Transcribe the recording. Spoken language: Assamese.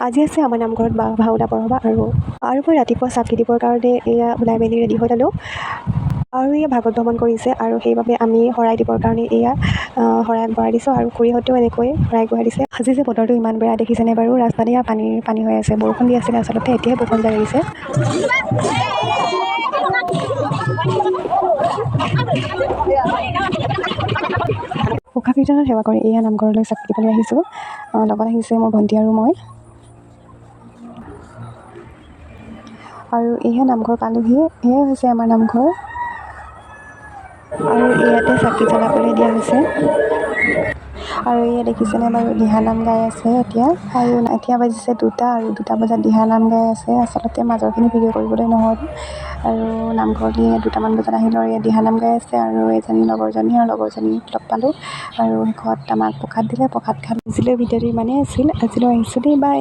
আজি আছে আমাৰ নামঘৰত ভাওনা বৰসবাহ আৰু মই ৰাতিপুৱা চাকি দিবৰ কাৰণে এয়া ওলাই মেলি ৰেডি হৈ ল'লোঁ আৰু এয়া ভাগৱত ভ্ৰমণ কৰিছে আৰু সেইবাবে আমি শৰাই দিবৰ কাৰণে এয়া শৰাই আগবঢ়াই দিছোঁ আৰু খুৰীহঁতেও এনেকৈ শৰাই আগবঢ়াই দিছে। আজি যে বতৰটো ইমান বেয়া দেখিছেনে বাৰু, ৰাস্তাত এয়া পানী হৈ আছে। বৰষুণ দি আছিলে আচলতে, এতিয়াহে বৰষুণ জাক এৰিছে। উষা কীৰ্তনত সেৱা কৰি এয়া নামঘৰলৈ চাকি দিবলৈ আহিছোঁ। লগত আহিছে মোৰ ভণ্টি আৰু মই। আৰু এয়া নামঘৰ পালোহি, এয়াই হৈছে আমাৰ নামঘৰ আৰু ইয়াতে চাকি জ্বলাবলৈ দিয়া হৈছে। আৰু এয়া দেখিছেনে বাৰু, দিহানাম গাই আছে এতিয়া। আৰু এতিয়া বাজিছে 2টা আৰু 2টা বজাত দিহানাম গাই আছে। আচলতে মাজৰখিনি ভিডিঅ' কৰিবলৈ নহ'ল আৰু নামঘৰলৈ 2টামান বজাত আহিলোঁ আৰু ইয়াত দিহানাম গাই আছে আৰু এজনী লগৰজনীক লগ পালোঁ আৰু শেষত আমাক প্ৰসাদ দিলে। প্ৰসাদ খাই আজিলৈ ভিডিঅ'টো ইমানেই আছিল। আজিলৈ আহিছোঁ দেই, বাই।